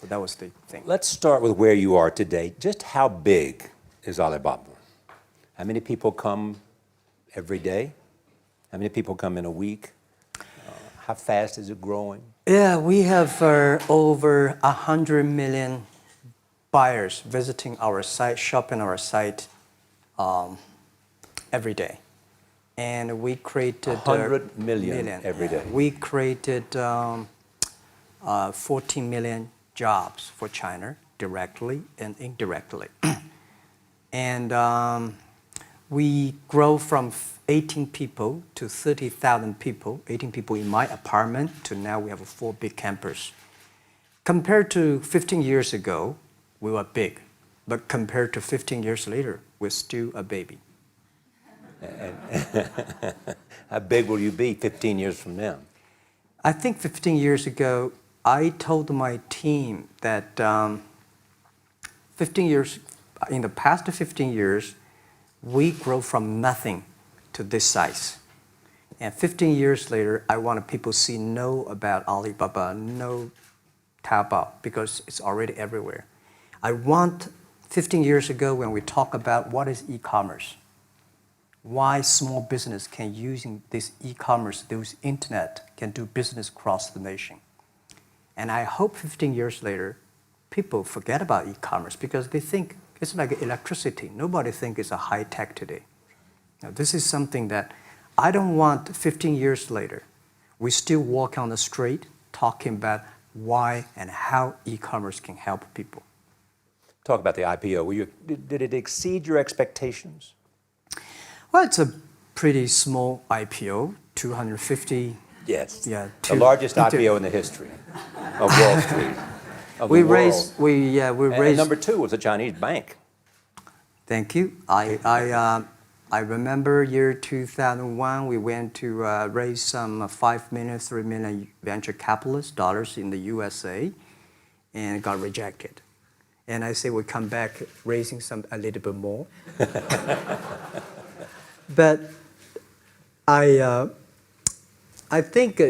So that was the thing. Let's start with where you are today. Just how big is AliBaba? How many people come every day? How many people come in a week? How fast is it growing? Yeah, we have over 100 million buyers visiting our site, shopping our site every day. And we created 100 million every day. We created 14 million jobs for China, directly and indirectly. And we grow from 18 people to 30,000 people, 18 people in my apartment, to now we have 4 big campus. Compared to 15 years ago, we were big. But compared to 15 years later, we're still a baby. How big will you be 15 years from now? I think 15 years ago, I told my team that 15 years, in the past 15 years, we grow from nothing to this size. And 15 years later, I want people to know about AliBaba, know Taobao, because it's already everywhere. I want 15 years ago when we talk about what is e-commerce, why small business can using this e-commerce, this internet, can do business across the nation. And I hope 15 years later, people forget about e-commerce because they think it's like electricity. Nobody thinks it's a high tech today. Now, this is something that I don't want 15 years later. We still walk on the street talking about why and how e-commerce can help people. Talk about the IPO. Did it exceed your expectations? Well, it's a pretty small IPO, 250. Yes. Yeah. The largest IPO in the history of Wall Street. We raised. And number 2 was a Chinese bank. Thank you. I remember year 2001. We went to raise some 5 million, 3 million venture capitalist dollars in the USA, and got rejected. And I say we come back raising a little bit more. But I think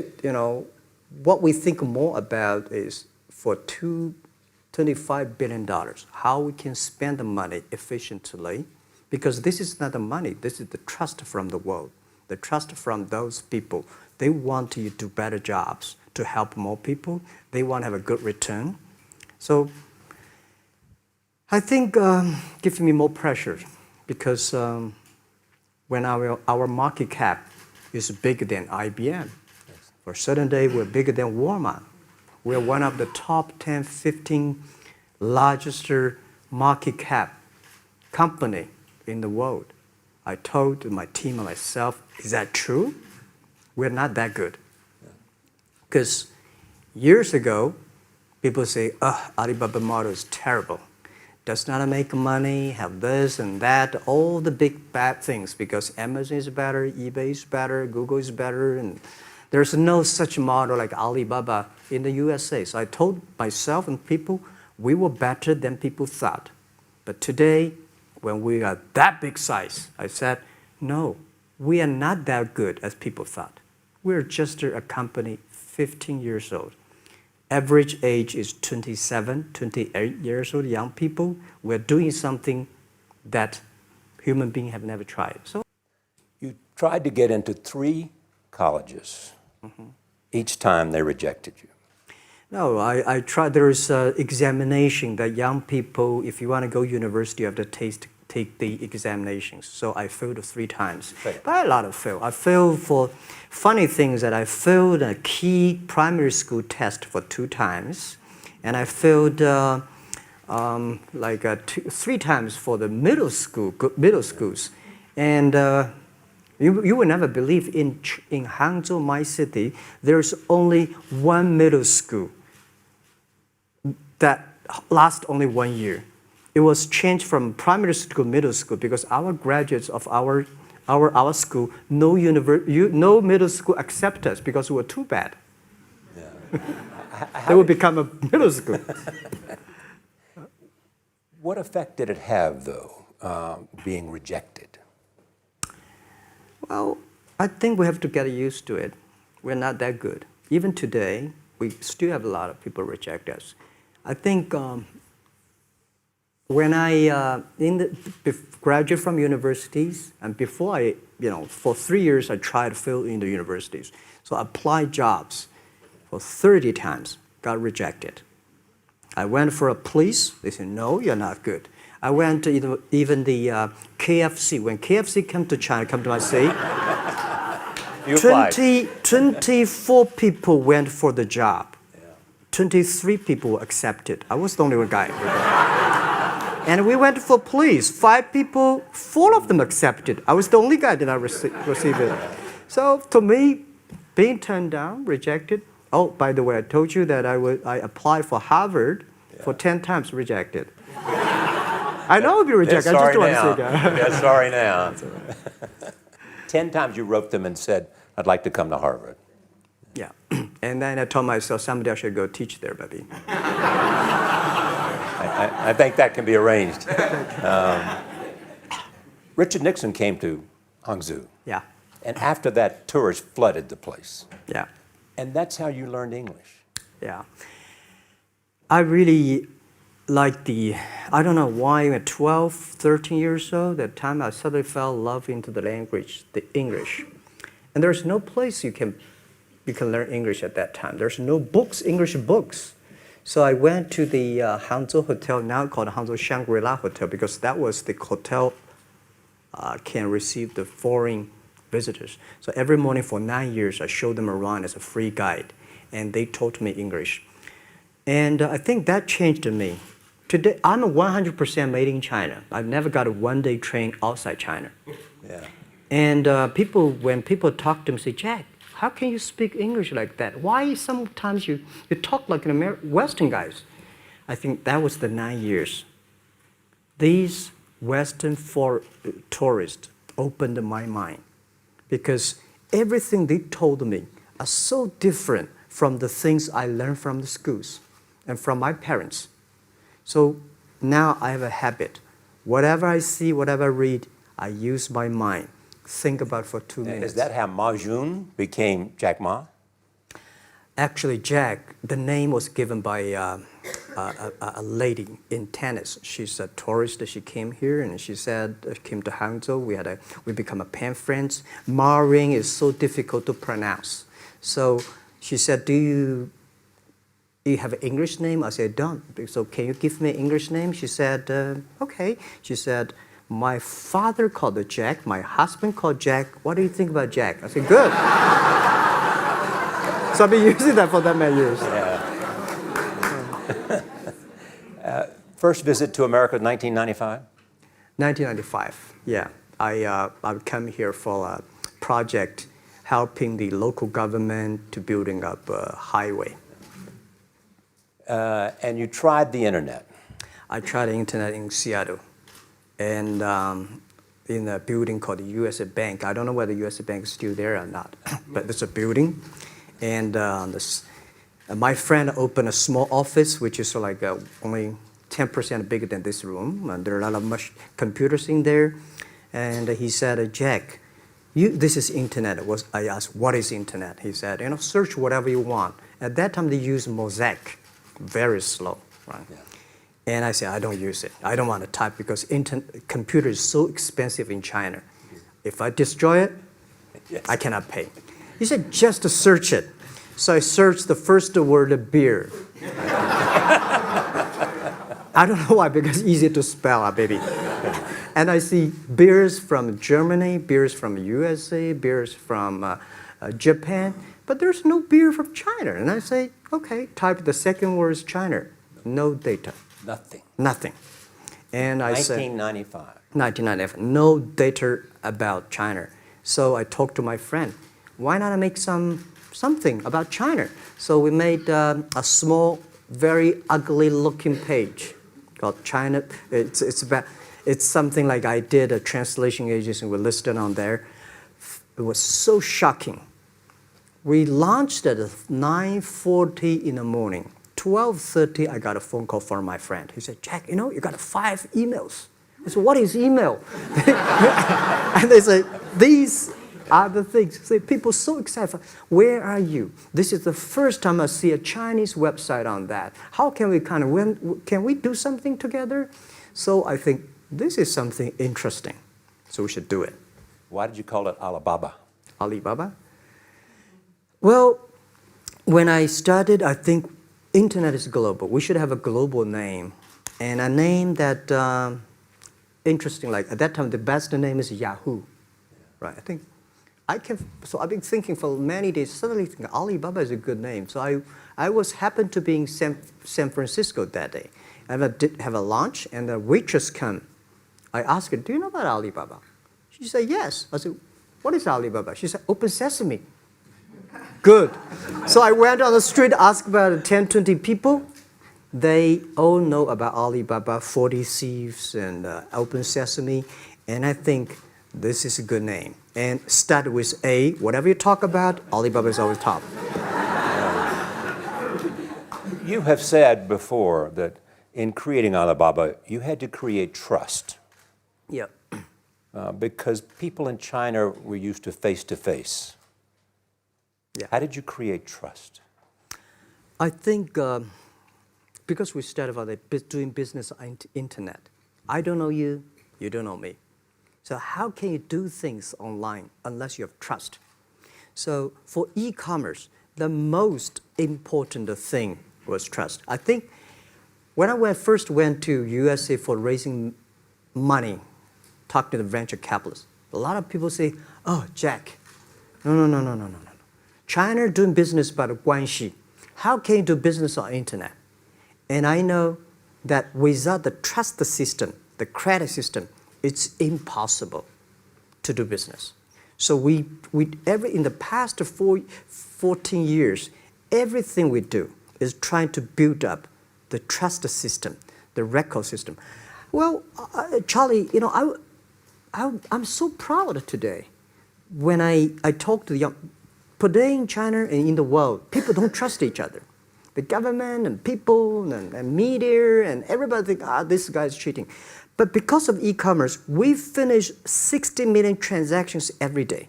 what we think more about is for $25 billion, how we can spend the money efficiently, because this is not the money, this is the trust from the world, the trust from those people. They want to do better jobs to help more people. They want to have a good return. So I think gives me more pressure because when our market cap is bigger than IBM, for a certain day we're bigger than Walmart. We're one of the top 10, 15 largest market cap company in the world. I told my team and myself, is that true? We're not that good. Because years ago, people say, Alibaba model is terrible. Does not make money, have this and that, all the big bad things, because Amazon is better, eBay is better, Google is better, and there's no such model like Alibaba in the USA. So I told myself and people, we were better than people thought. But today, when we are that big size, I said, no, we are not that good as people thought. We're just a company 15 years old. Average age is 27, 28 years old, young people. We're doing something that human beings have never tried. So you tried to get into 3 colleges. Mm-hmm. Each time they rejected you. No, I tried. There's an examination that young people, if you want to go to university, you have to take the examinations. So I failed 3 times. Right. But a lot of fail. I failed for funny things that I failed a key primary school test for 2 times. And I failed 3 times for the middle schools. And you will never believe in Hangzhou, my city, there's only 1 middle school that lasts only 1 year. It was changed from primary school to middle school because our graduates of our school, no middle school accept us because we were too bad. Yeah. They would become a middle school. What effect did it have, though, being rejected? Well, I think we have to get used to it. We're not that good. Even today, we still have a lot of people reject us. I think when I graduated from universities, and before for 3 years I tried to fill in the universities. So I applied jobs for 30 times, got rejected. I went for a police, they said, no, you're not good. I went to even the KFC. When KFC came to China, come to my city, 24 people went for the job. 23 people were accepted. I was the only one guy. And we went for police. 5 people, 4 of them accepted. I was the only guy that I received it. So to me, being turned down, rejected. Oh, by the way, I told you that I applied for Harvard for 10 times, rejected. I know I'll be rejected. I just don't want to say that. Yeah, sorry now. 10 times you wrote them and said, I'd like to come to Harvard. Yeah. And then I told myself, someday I should go teach there, baby. I think that can be arranged. Richard Nixon came to Hangzhou. Yeah. And after that, tourists flooded the place. Yeah. And that's how you learned English. Yeah. I really like I don't know why, at 12, 13 years old, that time I suddenly fell in love into the language, the English. And there's no place you can learn English at that time. There's no books, English books. So I went to the Hangzhou Hotel, now called Hangzhou Shangri-La Hotel, because that was the hotel can receive the foreign visitors. So every morning for 9 years, I showed them around as a free guide, and they taught me English. And I think that changed me. Today, I'm 100% made in China. I've never got a one-day train outside China. Yeah. And when people talk to me, say, Jack, how can you speak English like that? Why sometimes you talk like an Western guys? I think that was the 9 years. These Western tourists opened my mind, because everything they told me are so different from the things I learned from the schools and from my parents. So now I have a habit. Whatever I see, whatever I read, I use my mind. Think about for 2 minutes. Is that how Ma Jun became jackMa? Actually, Jack, the name was given by a lady in tennis. She's a tourist. She came here and she said, came to Hangzhou. We become a pen friends. Ma Ring is so difficult to pronounce. So she said, do you have an English name? I said, don't. So can you give me an English name? She said, okay. She said, my father called it Jack. My husband called Jack. What do you think about Jack? I said, good. So I've been using that for that many years. Yeah. First visit to America, 1995? 1995, yeah. I came here for a project helping the local government to building up a highway. And you tried the internet. I tried the internet in Seattle. And in a building called the U.S. Bank. I don't know whether the U.S. Bank is still there or not, but there's a building. And my friend opened a small office, which is like only 10% bigger than this room. And there are a lot of computers in there. And he said, Jack, this is internet. I asked, what is internet? He said, search whatever you want. At that time, they used Mosaic, very slow, right? Yeah. And I said, I don't use it. I don't want to type because computer is so expensive in China. If I destroy it, yes, I cannot pay. He said, just to search it. So I searched the first word, beer. I don't know why, because it's easy to spell, baby. And I see beers from Germany, beers from USA, beers from Japan, but there's no beer from China. And I say, okay, type the second word is China. No data. Nothing. And I said, 1995, no data about China. So I talked to my friend, why not make something about China? So we made a small, very ugly looking page called China. It's something like I did a translation agency and we listed on there. It was so shocking. We launched at 9:40 in the morning. 12:30, I got a phone call from my friend. He said, Jack, you got 5 emails. I said, what is email? And they said, these other things. See, people so excited. Where are you? This is the first time I see a Chinese website on that. How can we can we do something together? So I think this is something interesting. So we should do it. Why did you call it AliBaba? AliBaba? Well, when I started, I think internet is global. We should have a global name. And a name that, interesting, like at that time, the best name is Yahoo. Right, so I've been thinking for many days, suddenly think AliBaba is a good name. So I happened to be in San Francisco that day. I did have a lunch, and the waitress came. I asked her, do you know about AliBaba? She said, yes. I said, what is AliBaba? She said, Open Sesame. Good. So I went on the street, asked about 10, 20 people. They all know about AliBaba, 40 Thieves, and Open Sesame. And I think this is a good name. And start with A. Whatever you talk about, AliBaba is always top. You have said before that in creating AliBaba, you had to create trust. Yeah. Because people in China were used to face-to-face. Yeah. How did you create trust? I think because we started about doing business on the internet. I don't know you, you don't know me. So how can you do things online unless you have trust? So for e-commerce, the most important thing was trust. I think when I first went to USA for raising money, talking to the venture capitalists, a lot of people say, oh, Jack, no. China doing business by the guanxi. How can you do business on internet? And I know that without the trust system, the credit system, it's impossible to do business. So in the past 14 years, everything we do is trying to build up the trust system, the record system. Well, Charlie, you know, I'm so proud today when I talk to the young. Today in China and in the world, people don't trust each other. The government and people and media and everybody think, this guy's cheating. But because of e-commerce, we finish 60 million transactions every day.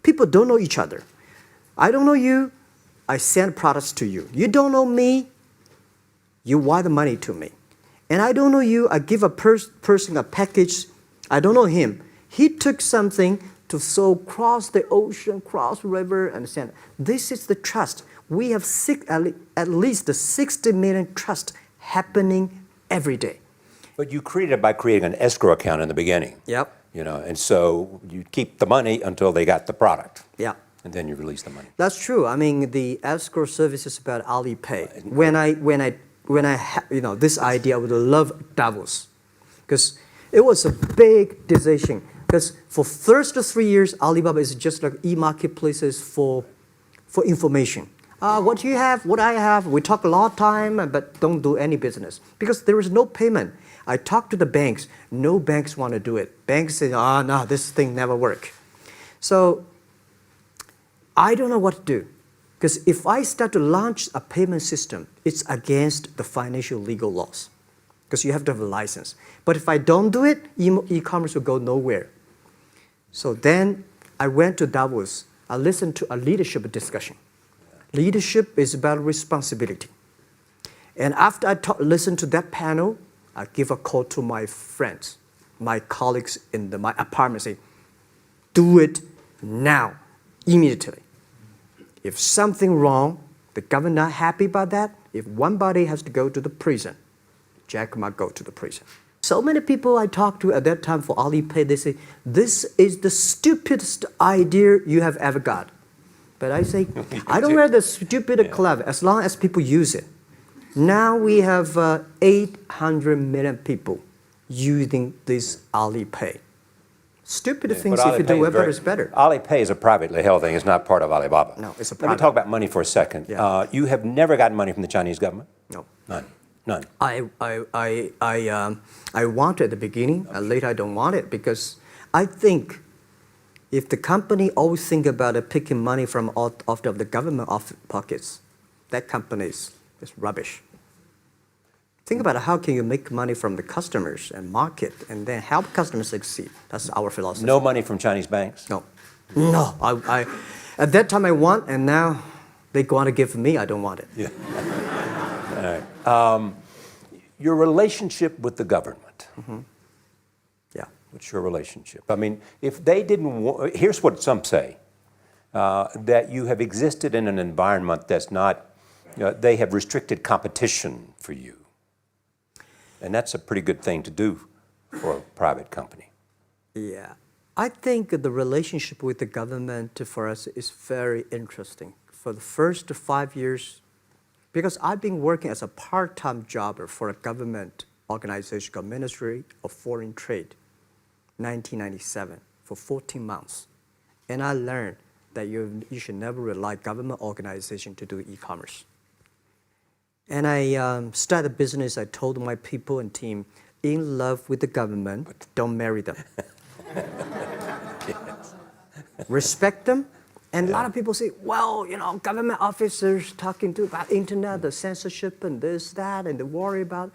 People don't know each other. I don't know you, I send products to you. You don't know me, you wire the money to me. And I don't know you, I give a person a package, I don't know him. He took something to cross the ocean, cross river, and send. This is the trust. We have at least 60 million trust happening every day. But you created it by creating an escrow account in the beginning. Yep. You know, and so you keep the money until they got the product. Yeah. And then you release the money. That's true. I mean, the escrow service is about Alipay. When I this idea, I would love Davos, because it was a big decision. Because for first 3 years, AliBaba is just like e-marketplaces for information. What you have, what I have, we talk a lot of time, but don't do any business. Because there is no payment. I talk to the banks, no banks want to do it. Banks say, no, this thing never work. So I don't know what to do. Because if I start to launch a payment system, it's against the financial legal laws. Because you have to have a license. But if I don't do it, e-commerce will go nowhere. So then I went to Davos. I listened to a leadership discussion. Leadership is about responsibility. And after I listened to that panel, I give a call to my friends, my colleagues in my apartment, say, do it now, immediately. If something wrong, the government not happy about that, if one body has to go to the prison, jackMa go to the prison. So many people I talked to at that time for Alipay, they say, this is the stupidest idea you have ever got. But I say, I don't wear the stupid clever as long as people use it. Now we have 800 million people using this Alipay. Stupid things if you do web is better. Alipay is a privately held thing. It's not part of AliBaba. No, it's a private. Let me private. talk about money for a second. Yeah. You have never gotten money from the Chinese government? No. None. I want it at the beginning, and later I don't want it, because I think if the company always think about picking money from out of the government pockets, that company is rubbish. Think about how can you make money from the customers and market and then help customers succeed. That's our philosophy. No money from Chinese banks? No. No, at that time I want, and now they want to give me, I don't want it. Yeah. All right. Your relationship with the government. Yeah. What's your relationship? I mean, if they didn't want, here's what some say, that you have existed in an environment that's not, they have restricted competition for you. And that's a pretty good thing to do for a private company. Yeah. I think the relationship with the government for us is very interesting. For the first 5 years, because I've been working as a part-time jobber for a government organization called Ministry of Foreign Trade, 1997, for 14 months. And I learned that you should never rely on government organization to do e-commerce. And I started a business. I told my people and team, in love with the government, don't marry them. Yes. Respect them. And a lot of people say, well, government officers talking about internet, the censorship and this, that, and they worry about.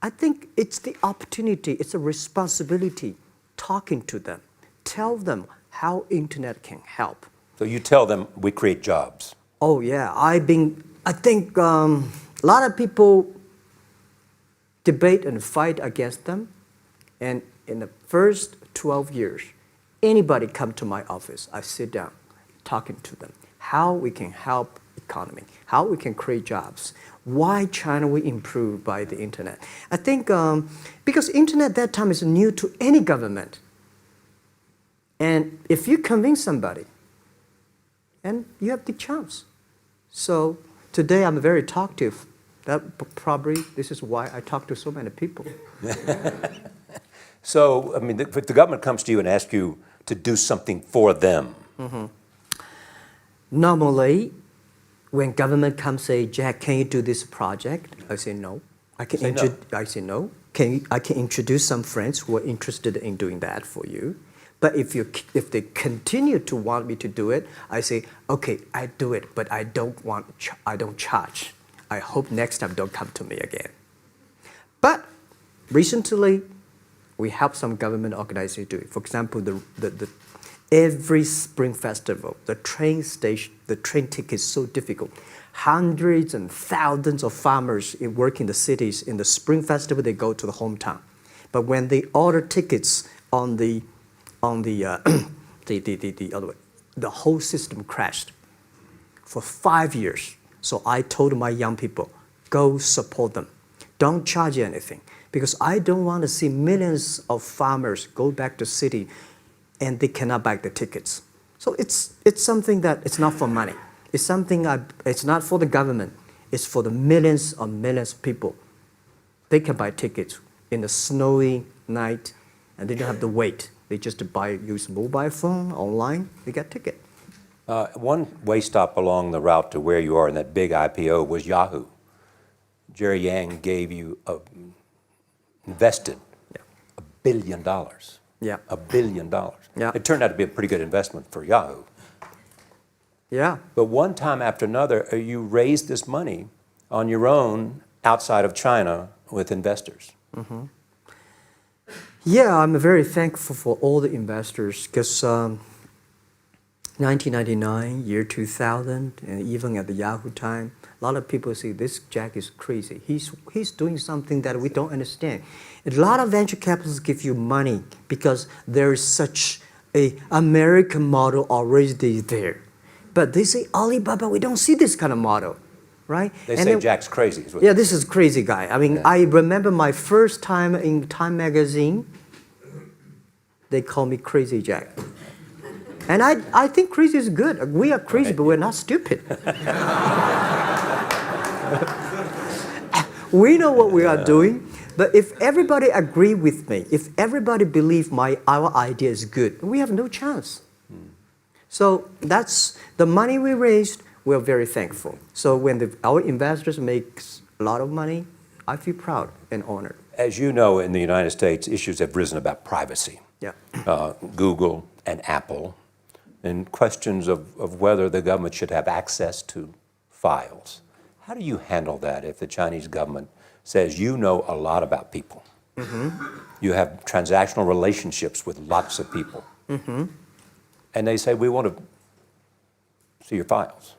I think it's the opportunity, it's a responsibility talking to them. Tell them how internet can help. So you tell them we create jobs. Oh yeah, I think a lot of people debate and fight against them. And in the first 12 years, anybody come to my office, I sit down, talking to them, how we can help economy, how we can create jobs, why China will improve by the internet. I think because internet at that time is new to any government. And if you convince somebody, and you have the chance. So today I'm very talkative. This is why I talk to so many people. So, I mean, if the government comes to you and asks you to do something for them. Normally, when government comes say, Jack, can you do this project? I say no. I say no. I can introduce some friends who are interested in doing that for you. But if they continue to want me to do it, I say, okay, I do it, but I don't charge. I hope next time don't come to me again. But recently, we help some government organizations do it. For example, every Spring Festival, the train ticket is so difficult. Hundreds and thousands of farmers work in the cities. In the Spring Festival, they go to the hometown. But when they order tickets on the other way, the whole system crashed for 5 years. So I told my young people, go support them. Don't charge anything. Because I don't want to see millions of farmers go back to city and they cannot buy the tickets. So it's something that it's not for money. It's something it's not for the government. It's for the millions of people. They can buy tickets in a snowy night and they don't have to wait. They just use mobile phone, online, they get ticket. One way stop along the route to where you are in that big IPO was Yahoo. Jerry Yang gave you invested $1 billion. Yeah. $1 billion. Yeah. It turned out to be a pretty good investment for Yahoo. Yeah. But one time after another, you raised this money on your own outside of China with investors. Yeah, I'm very thankful for all the investors because 1999, year 2000, and even at the Yahoo time, a lot of people say this Jack is crazy. He's doing something that we don't understand. A lot of venture capitalists give you money because there is such a American model already there. But they say, AliBaba, we don't see this kind of model, right? They say Jack's crazy. Yeah, this is crazy guy. I mean, I remember my first time in Time magazine, they call me Crazy Jack. And I think crazy is good. We are crazy, but we're not stupid. We know what we are doing, but if everybody agree with me, if everybody believe our idea is good, we have no chance. So that's the money we raised. We're very thankful. So when our investors make a lot of money, I feel proud and honored. As you know, in the United States, issues have risen about privacy. Yeah. Google and Apple, and questions of whether the government should have access to files. How do you handle that if the Chinese government says you know a lot about people? You have transactional relationships with lots of people. And they say, we want to see your files.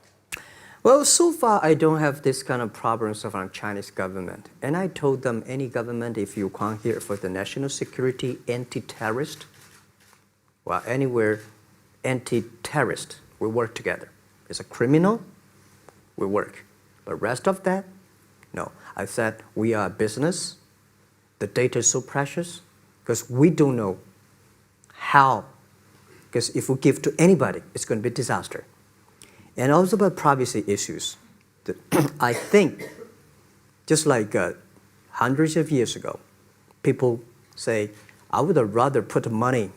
Well, so far I don't have this kind of problems from Chinese government. And I told them, any government, if you come here for the national security, anti-terrorist, well, anywhere anti-terrorist, we work together. It's a criminal, we work. But rest of that, no. I said, we are a business. The data is so precious because we don't know how, because if we give to anybody, it's going to be a disaster. And also about privacy issues. I think, just like hundreds of years ago, people say, I would rather put money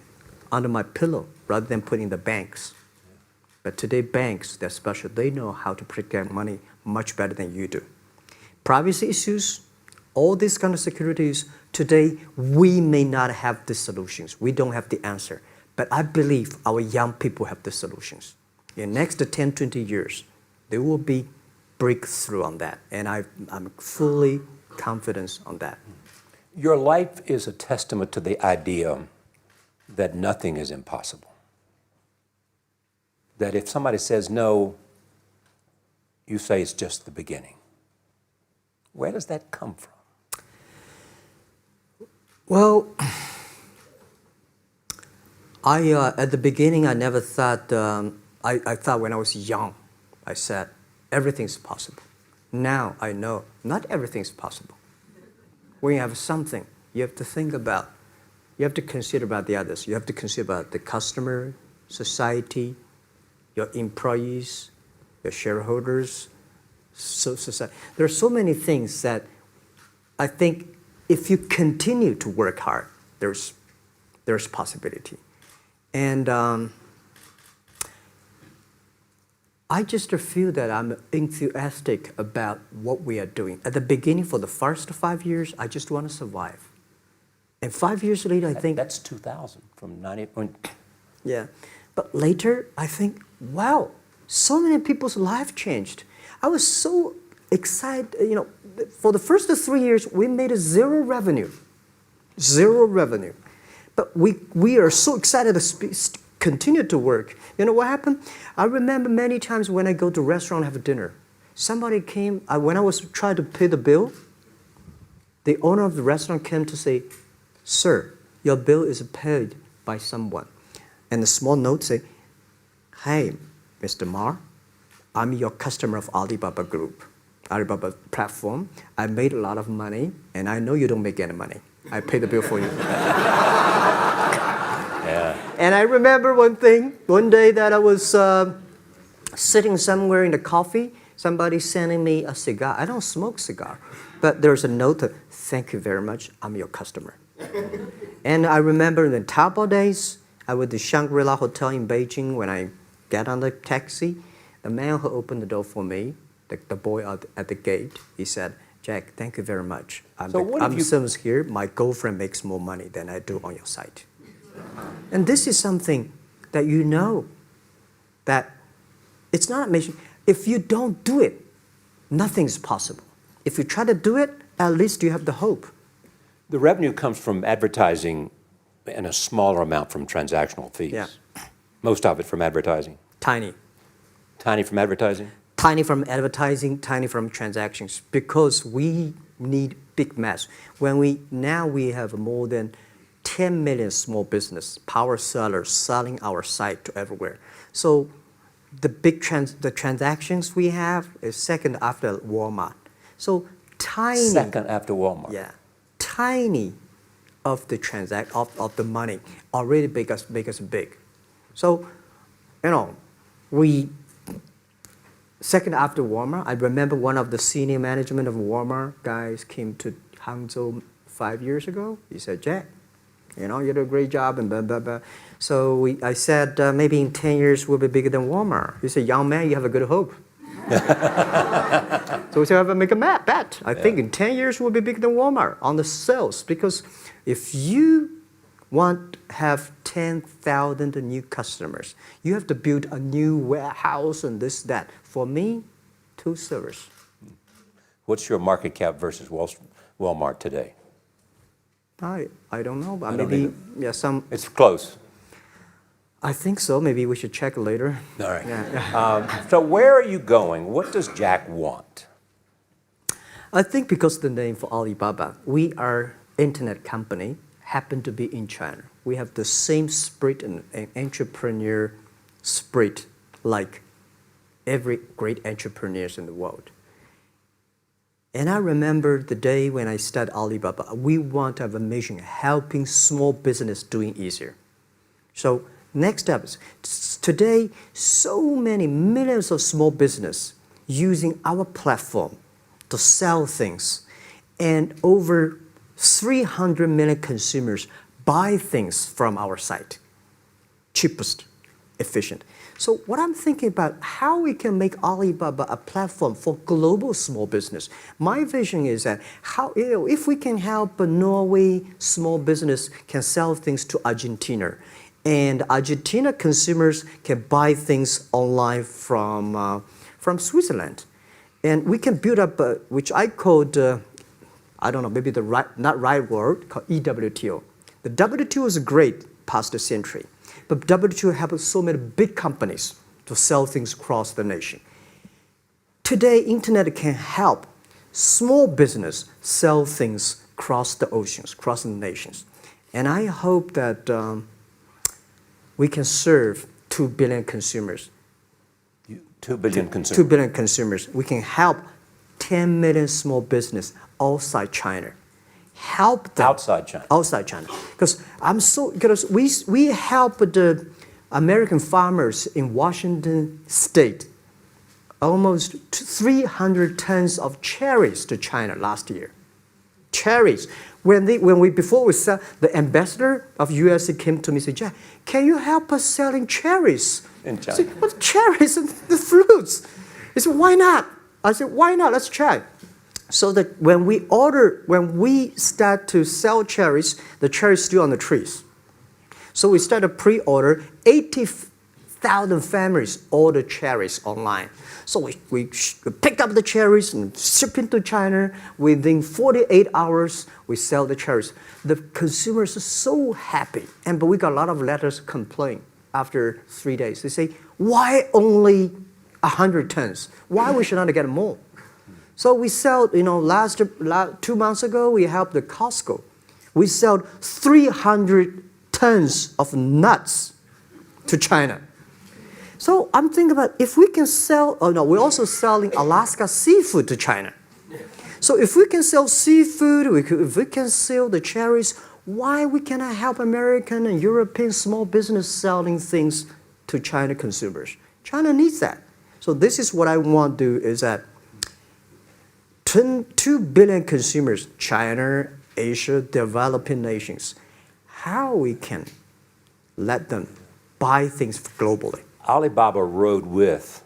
under my pillow rather than put in the banks. But today banks, they're special. They know how to protect money much better than you do. Privacy issues, all these kind of securities, today we may not have the solutions. We don't have the answer. But I believe our young people have the solutions. In the next 10, 20 years, there will be breakthrough on that. And I'm fully confident on that. Your life is a testament to the idea that nothing is impossible. That if somebody says no, you say it's just the beginning. Where does that come from? Well, at the beginning, I never thought, I thought when I was young, I said, everything's possible. Now I know not everything's possible. When you have something, you have to think about, you have to consider about the others. You have to consider about the customer, society, your employees, your shareholders, society. There are so many things that I think if you continue to work hard, there's possibility. And I just feel that I'm enthusiastic about what we are doing. At the beginning, for the first 5 years, I just want to survive. And 5 years later, I think... That's 2000, from 90... Yeah. But later, I think, wow, so many people's life changed. I was so excited, you know, for the first 3 years, we made zero revenue. Zero revenue. But we are so excited to continue to work. You know what happened? I remember many times when I go to a restaurant and have dinner, somebody came, when I was trying to pay the bill, the owner of the restaurant came to say, sir, your bill is paid by someone. And the small note say, hey, Mr. Ma, I'm your customer of AliBaba Group, AliBaba platform. I made a lot of money, and I know you don't make any money. I pay the bill for you. Yeah. And I remember one day that I was sitting somewhere in the coffee, somebody sending me a cigar. I don't smoke cigar, but there's a note, thank you very much, I'm your customer. And I remember in the Taobao days, I was at the Shangri-La Hotel in Beijing. When I get on the taxi, the man who opened the door for me, the boy at the gate, he said, Jack, thank you very much. I'm service here. My girlfriend makes more money than I do on your site. And this is something that you know that it's not amazing. If you don't do it, nothing's possible. If you try to do it, at least you have the hope. The revenue comes from advertising and a smaller amount from transactional fees. Yeah. Most of it from advertising. Tiny. Tiny from advertising? Tiny from advertising, tiny from transactions, because we need big mass. Now we have more than 10 million small business, power sellers selling our site to everywhere. So the the transactions we have is second after Walmart. So tiny. Second after Walmart. Yeah, tiny of the of the money already make us big. So, you know, second after Walmart, I remember one of the senior management of Walmart guys came to Hangzhou 5 years ago. He said, Jack, you know, you did a great job and blah, blah, blah. So I said, maybe in 10 years we'll be bigger than Walmart. He said, young man, you have a good hope. So we said, make a bet. I think in 10 years we'll be bigger than Walmart on the sales. Because if you want to have 10,000 new customers, you have to build a new warehouse and this, that. For me, 2 servers. What's your market cap versus Walmart today? I don't know, but I don't maybe either. yeah, some. It's close. I think so. Maybe we should check later. All right. Yeah. So where are you going? What does Jack want? I think because the name for Alibaba, we are internet company, happen to be in China. We have the same spirit and entrepreneur spirit like every great entrepreneurs in the world. And I remember the day when I started Alibaba, we want to have a mission helping small business doing easier. So next step is today, so many millions of small business using our platform to sell things, and over 300 million consumers buy things from our site. Cheapest, efficient. So what I'm thinking about, how we can make Alibaba a platform for global small business. My vision is that if we can help a Norway small business can sell things to Argentina, and Argentina consumers can buy things online from Switzerland. And we can build up, which I called, I don't know, maybe not right word, called EWTO. The WTO is great past the century, but WTO helps so many big companies to sell things across the nation. Today, internet can help small business sell things across the oceans, across the nations. And I hope that we can serve 2 billion consumers. 2 billion consumers. 2 billion consumers. We can help 10 million small business outside China. Help them. Outside China. Outside China. Because we help the American farmers in Washington State almost 300 tons of cherries to China last year. Cherries. Before we sell, the ambassador of USA came to me and said, Jack, can you help us selling cherries? In China. I said, what cherries and the fruits? He said, why not? I said, why not? Let's try. So that when we start to sell cherries, the cherries still on the trees. So we start a pre-order, 80,000 families order cherries online. So we pick up the cherries and ship into China. Within 48 hours, we sell the cherries. The consumers are so happy. But we got a lot of letters complain after 3 days. They say, why only 100 tons? Why we should not get more? So we sell, 2 months ago, we helped the Costco. We sold 300 tons of nuts to China. So I'm thinking about if we can sell, we're also selling Alaska seafood to China. So if we can sell seafood, if we can sell the cherries, why we cannot help American and European small business selling things to China consumers? China needs that. So this is what I want to do is that 2 billion consumers, China, Asia, developing nations, how we can let them buy things globally. Alibaba rode with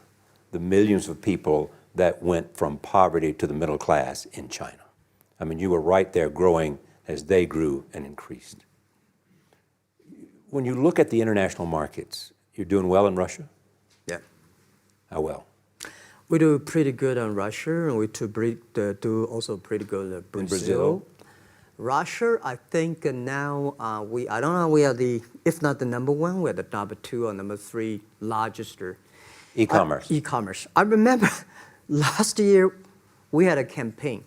the millions of people that went from poverty to the middle class in China. I mean, you were right there growing as they grew and increased. When you look at the international markets, you're doing well in Russia? Yeah. How well? We do pretty good in Russia, and we do also pretty good in Brazil. In Brazil? Russia, I think now I don't know, we are if not the number 1, we're the number 2 or number 3 largest. E-commerce. E-commerce. I remember last year we had a campaign.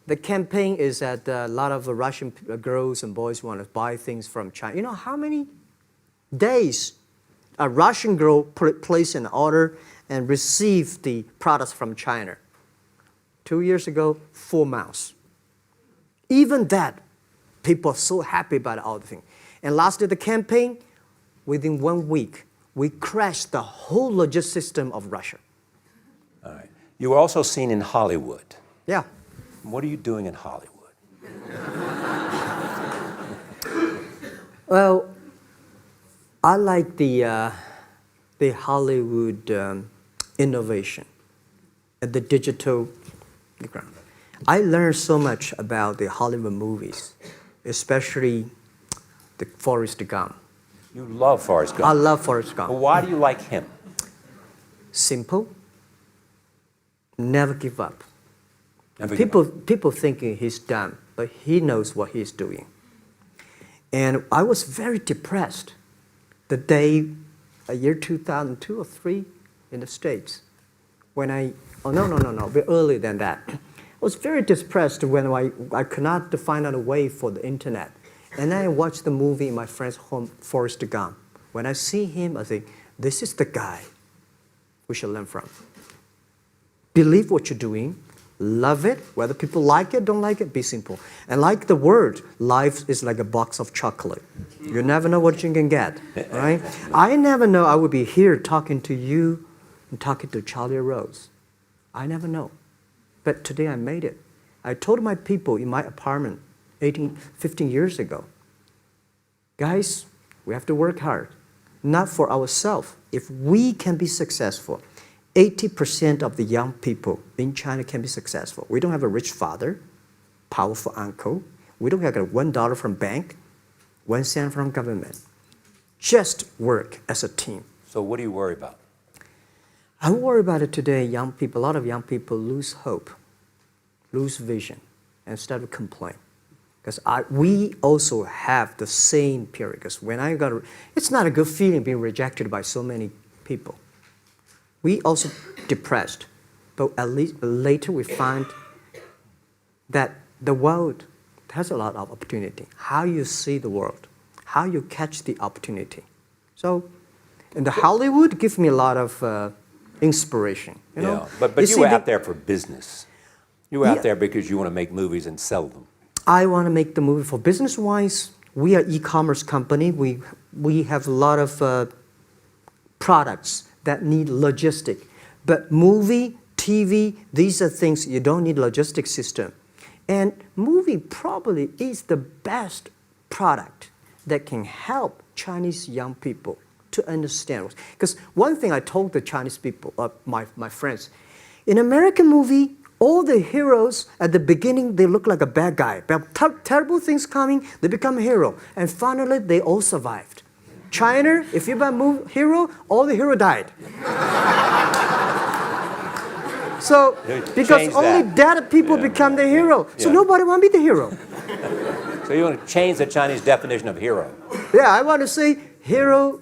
The campaign is that a lot of Russian girls and boys want to buy things from China. You know how many days a Russian girl placed an order and received the products from China? 2 years ago, 4 months. Even that, people are so happy about all the thing. And last year, the campaign, within 1 week, we crashed the whole logistics system of Russia. All right. You were also seen in Hollywood. Yeah. What are you doing in Hollywood? Well, I like the Hollywood innovation and the digital background. I learned so much about the Hollywood movies, especially the Forrest Gump. You love Forrest Gump. I love Forrest Gump. Well, why do you like him? Simple. Never give up. Never give up. People thinking he's dumb, but he knows what he's doing. And I was very depressed the day, year 2002 or 3 in the States, when no, a bit earlier than that. I was very depressed when I could not find out a way for the internet. And then I watched the movie in my friend's home, Forrest Gump. When I see him, I think, this is the guy we should learn from. Believe what you're doing, love it, whether people like it, don't like it, be simple. And like the word, life is like a box of chocolate. You never know what you can get, right? I never know I would be here talking to you and talking to Charlie Rose. I never know. But today I made it. I told my people in my apartment 15 years ago, guys, we have to work hard, not for ourselves. If we can be successful, 80% of the young people in China can be successful. We don't have a rich father, powerful uncle. We don't have $1 from bank, 1 cent from government. Just work as a team. So what do you worry about? I worry about it today. Young people, a lot of young people lose hope, lose vision, and start to complain. Because we also have the same period. Because when it's not a good feeling being rejected by so many people. We also depressed, but at least later we find that the world has a lot of opportunity. How you see the world, how you catch the opportunity. So, in the Hollywood gives me a lot of inspiration. You know? But you were out there for business. You were out there because you want to make movies and sell them. I want to make the movie for business-wise. We are e-commerce company. We have a lot of products that need logistic. But movie, TV, these are things you don't need logistic system. And movie probably is the best product that can help Chinese young people to understand. Because one thing I told the Chinese people, my friends, in American movie, all the heroes at the beginning, they look like a bad guy. Terrible things coming, they become a hero. And finally, they all survived. China, if you're a hero, all the hero died. So, because only dead people become the hero. So nobody want to be the hero. So you want to change the Chinese definition of hero? Yeah, I want to say hero.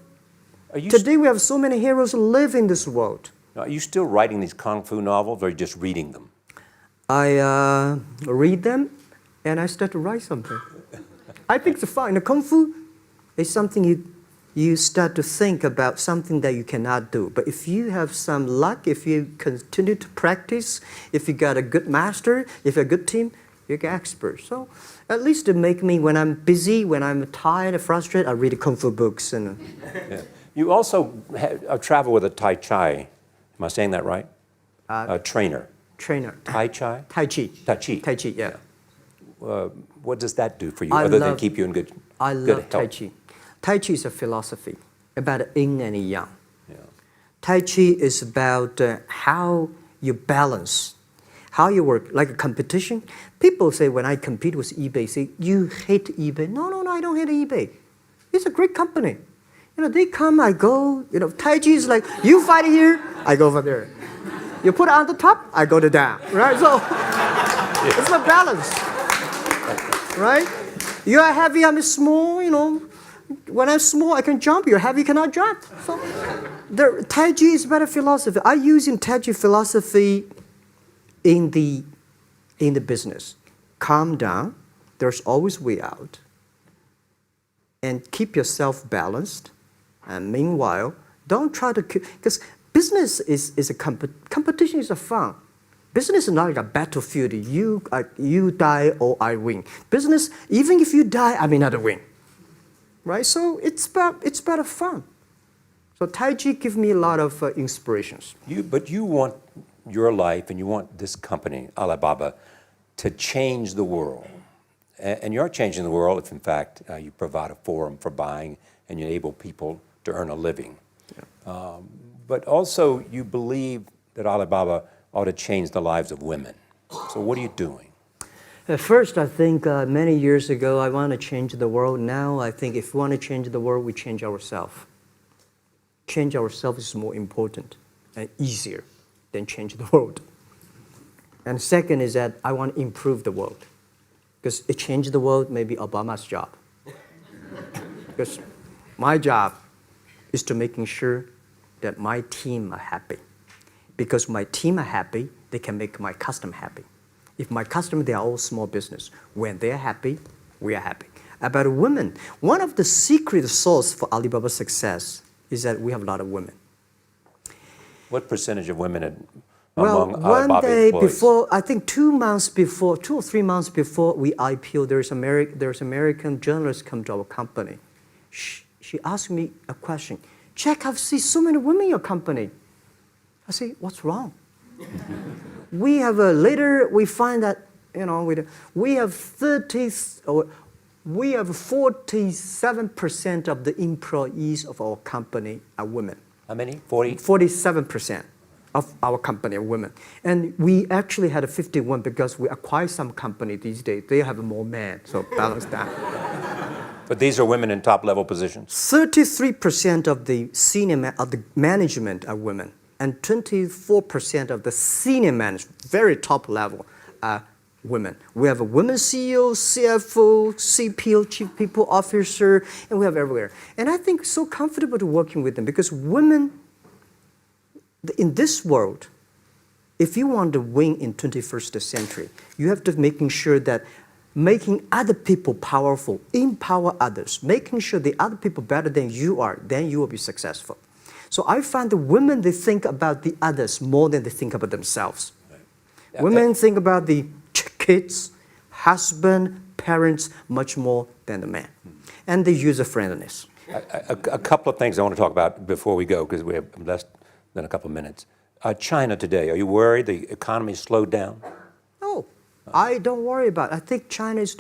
Today we have so many heroes who live in this world. Are you still writing these kung fu novels, or are you just reading them? I read them, and I start to write something. I think it's fun. The kung fu is something you start to think about something that you cannot do. But if you have some luck, if you continue to practice, if you got a good master, if you're a good team, you're an expert. So at least to make me, when I'm busy, when I'm tired or frustrated, I read the kung fu books. And You also travel with a Tai Chi. Am I saying that right? A trainer. Trainer. Tai Chi? Tai Chi. Tai Chi. Tai Chi, yeah. What does that do for you, other than keep you in good health? I love Tai Chi. Tai Chi is a philosophy about yin and yang. Yeah. Tai Chi is about how you balance, how you work, like a competition. People say when I compete with eBay, say, you hate eBay. No, I don't hate eBay. It's a great company. You know, they come, I go. You know, Tai Chi is like, you fight here, I go over there. You put it on the top, I go to down, right? So it's a balance, right? You are heavy, I'm small, you know. When I'm small, I can jump. You're heavy, you cannot jump. So the Tai Chi is better philosophy. I use in Tai Chi philosophy in the business. Calm down. There's always way out. And keep yourself balanced. And meanwhile, don't try to, because business is a competition is a fun. Business is not like a battlefield. You die or I win. Business, even if you die, I may not win. Right? So it's about fun. So Tai Chi gives me a lot of inspirations. But you want your life and you want this company, AliBaba, to change the world. And you're changing the world if, in fact, you provide a forum for buying and you enable people to earn a living. Yeah. But also, you believe that AliBaba ought to change the lives of women. So what are you doing? At first, I think many years ago, I want to change the world. Now, I think if we want to change the world, we change ourselves. Change ourselves is more important and easier than change the world. And second is that I want to improve the world. Because it changed the world, maybe Obama's job. Because my job is to making sure that my team are happy. Because my team are happy, they can make my customer happy. If my customer, they are all small business. When they're happy, we are happy. About women, one of the secret source for Alibaba's success is that we have a lot of women. What percentage of women Well, among one Alibaba day employees? before, I think 2 or 3 months before we IPO, there's American journalist come to our company. She asked me a question. Jack, I've seen so many women in your company. I say, what's wrong? We have later we find that we have 47% of the employees of our company are women. How many? 40? 47% of our company are women. And we actually had a 51 because we acquired some company these days. They have more men, so balance that. But these are women in top-level positions? 33% of the of the management are women, and 24% of the senior management, very top level, are women. We have a women CEO, CFO, CPO, Chief People Officer, and we have everywhere. And I think so comfortable to working with them because women, in this world, if you want to win in 21st century, you have to making sure that making other people powerful, empower others, making sure the other people better than you are, then you will be successful. So I find the women, they think about the others more than they think about themselves. Right. Yeah, women think about the kids, husband, parents, much more than the man. And the user-friendliness. A couple of things I want to talk about before we go, because we have less than a couple of minutes. China today, are you worried the economy slowed down? No, I don't worry about it. I think China is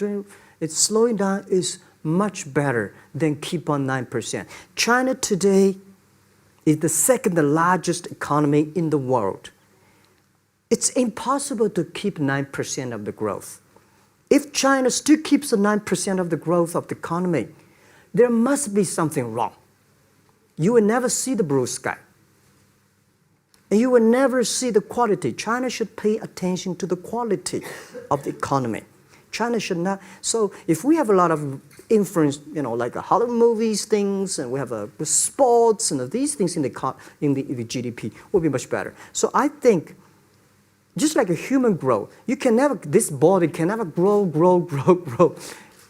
it's slowing down is much better than keep on 9%. China today is the second largest economy in the world. It's impossible to keep 9% of the growth. If China still keeps the 9% of the growth of the economy, there must be something wrong. You will never see the blue sky. And you will never see the quality. China should pay attention to the quality of the economy. China should not. So if we have a lot of influence, like Hollywood movies, things, and we have the sports and these things in the GDP, will be much better. So I think, just like a human grow, this body can never grow.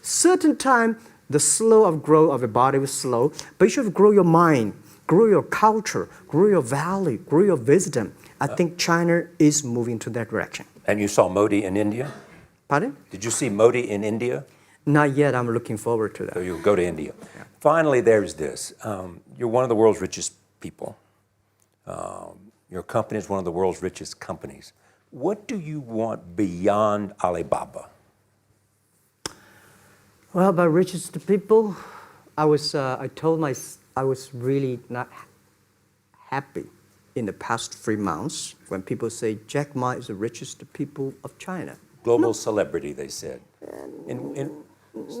Certain time, the slow of growth of the body is slow, but you should grow your mind, grow your culture, grow your value, grow your wisdom. I think China is moving to that direction. And you saw Modi in India? Pardon? Did you see Modi in India? Not yet. I'm looking forward to that. So you'll go to India. Yeah. Finally, there's this. You're one of the world's richest people. Your company is one of the world's richest companies. What do you want beyond Alibaba? Well, by richest people, I was really not happy in the past 3 months when people say jackMa is the richest people of China. Global celebrity, they said.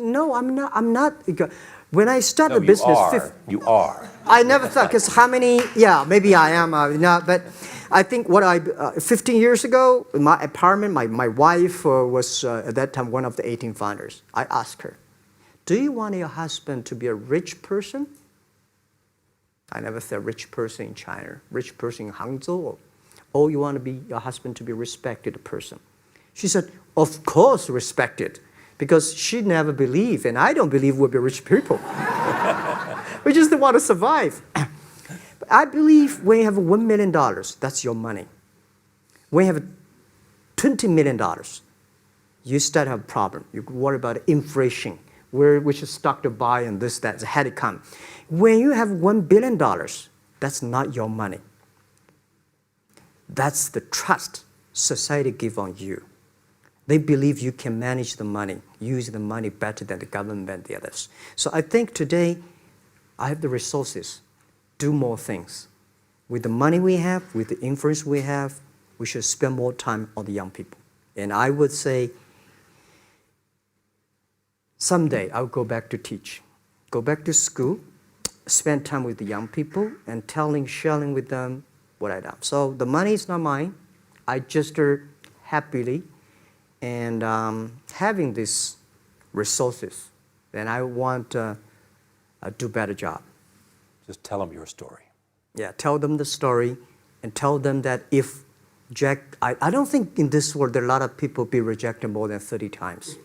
No, I'm not. When I started business, you are. I never thought, because how many? Yeah, maybe I am. But I think 15 years ago, in my apartment, my wife was at that time one of the 18 founders. I asked her, "Do you want your husband to be a rich person?" I never said rich person in China, rich person in Hangzhou, or you want your husband to be a respected person. She said, "Of course, respected." Because she never believed, and I don't believe we'll be rich people. We just want to survive. But I believe when you have $1 million, that's your money. When you have $20 million, you start to have a problem. You worry about inflation, which stock to buy and this, that, how it come. When you have $1 billion, that's not your money. That's the trust society give on you. They believe you can manage the money, use the money better than the government and the others. So I think today, I have the resources, do more things. With the money we have, with the influence we have, we should spend more time on the young people. And I would say, someday I'll go back to teach. Go back to school, spend time with the young people, and sharing with them what I done. So the money is not mine. I just happily and having these resources, then I want to do a better job. Just tell them your story. Yeah, tell them the story and tell them that if I don't think in this world there are a lot of people be rejected more than 30 times.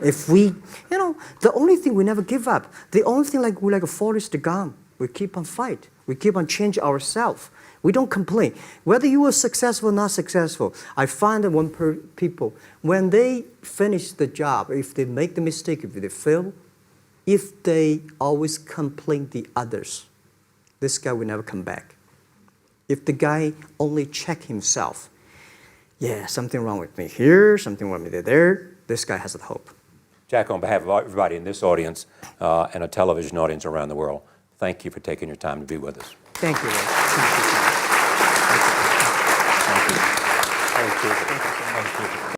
If we, the only thing we never give up, the only thing like we're like a Forrest Gump, we keep on fight, we keep on change ourselves. We don't complain. Whether you are successful or not successful, I find that people, when they finish the job, if they make the mistake, if they fail, if they always complain the others, this guy will never come back. If the guy only check himself, yeah, something wrong with me here, something wrong with me there, this guy has a hope. Jack, on behalf of everybody in this audience and a television audience around the world, thank you for taking your time to be with us. Thank you. Ray.